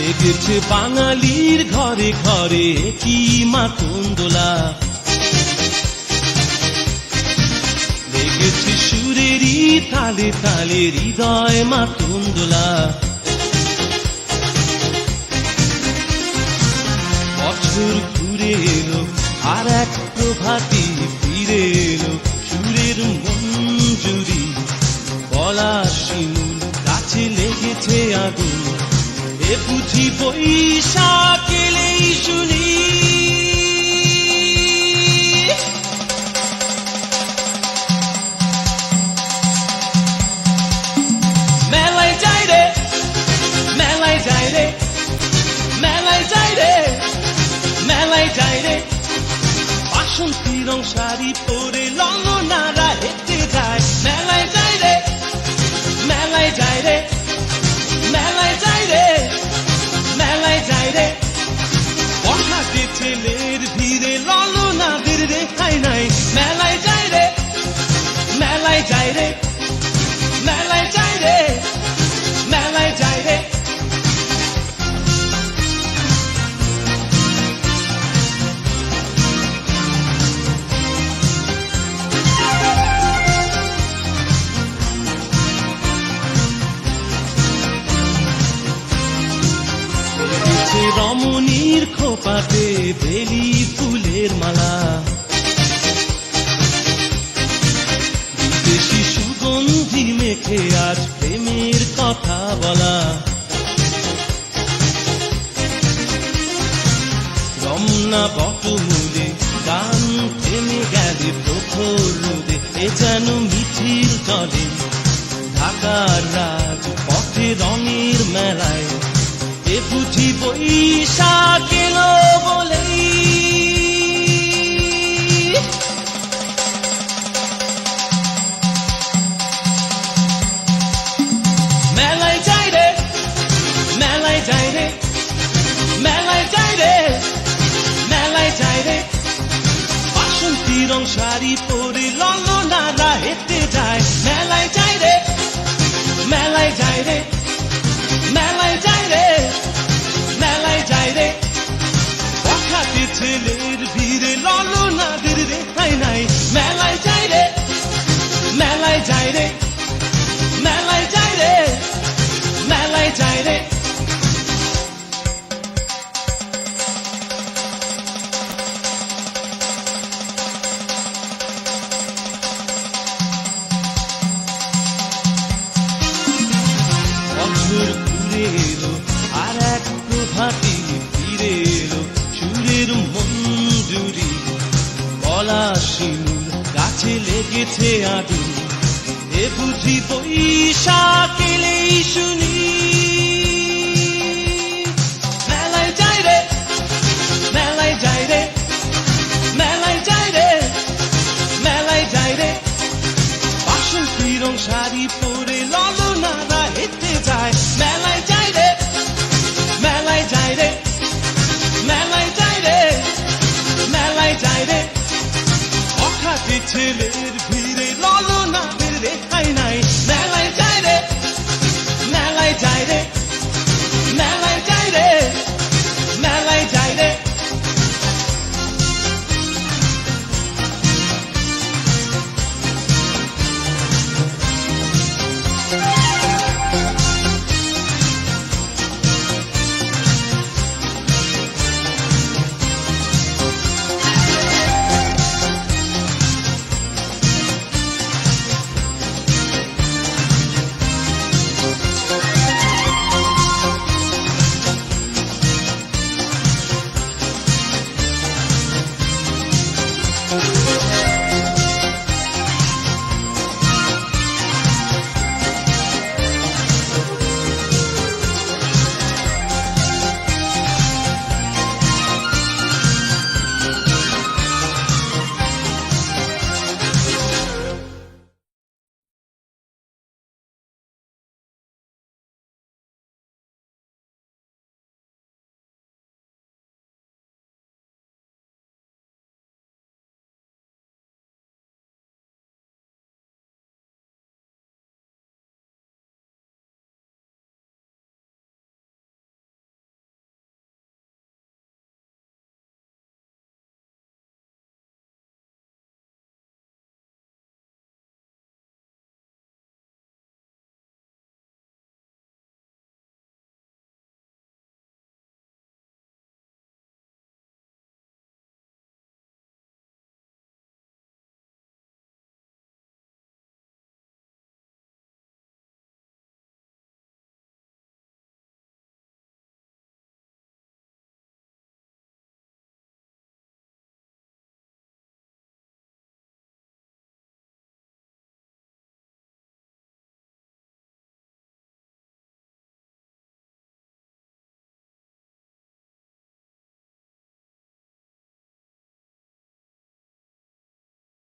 লেগেছে বাঙালির ঘরে ঘরে কি মাতঙ্গলা, লেগেছে সুরেরই তালে তালে হৃদয় মাতঙ্গলা। বছর ঘুরে এলো আর এক প্রভাতী ফিরে এলো, সুরের মঞ্জুরি গলা শিমুল গাছে লেগেছে আগুন, এ বুঝি বৈশাখ এলেই শুনি। মেলায় যাই রে, মেলায় যাই রে, মেলায় যাই রে, মেলায় যাই রে, বাসন্তী রং শাড়ি পরে ললনারা হেঁটে যায়। মেলায় যাই রে, মেলায় যাই রে, মেলায় যাই রে, মেলায় যাই রে, বসাতে ছেলের ভিড়ে ললনাদের রেখাই নাই। মেলায় যাই রে, মেলায় যাই রে, মেলায় যাই রে, মেলায় যাই রে। রমণীর খোপাতে বেলি ফুলের মালা, বিদেশি সুগন্ধি মেখে আজ প্রেমের কথা বলা। রমনা বটমূলে গান থেমে গেলে প্রখর রোদে, এ যেন মিছিল চলে ঢাকার রাজ পথে রঙের মেলায়, এ বুঝি বৈশাখ এলো বলেই। মেলায় যাই রে, মেলায় যাই রে, মেলায় যাই রে, মেলায় যাই রে, বাসন্তী রং শাড়ি পরে ললনারা হেঁটে যায়। মেলায় যাই রে, মেলায় যাই রে, মেলায় যাই রে, মেলায় যাই রে, বসাতে ছেলের ভিড়ে ললনাদের রেখাই নাই। মেলায় যাই রে, মেলায় যাই রে, মেলায় যাই রে, মেলায় যাই রে। বছর ঘুরে এলো আর এক প্রভাতী ফিরে এলো, সুরের মঞ্জুরি গলা শিমুল গাছে লেগেছে আগুন, এ বুঝি বৈশাখ এলেই শুনি। মেলায় যাই রে, মেলায় যাই রে, মেলায় যাই রে, মেলায় যাই রে, বাসন্তী রং শাড়ি পরে ললনারা হেঁটে যায়। মেলায় যাই রে, মেলায় যাই রে, মেলায় যাই রে, মেলায় যাই রে, অখাতে ছেলের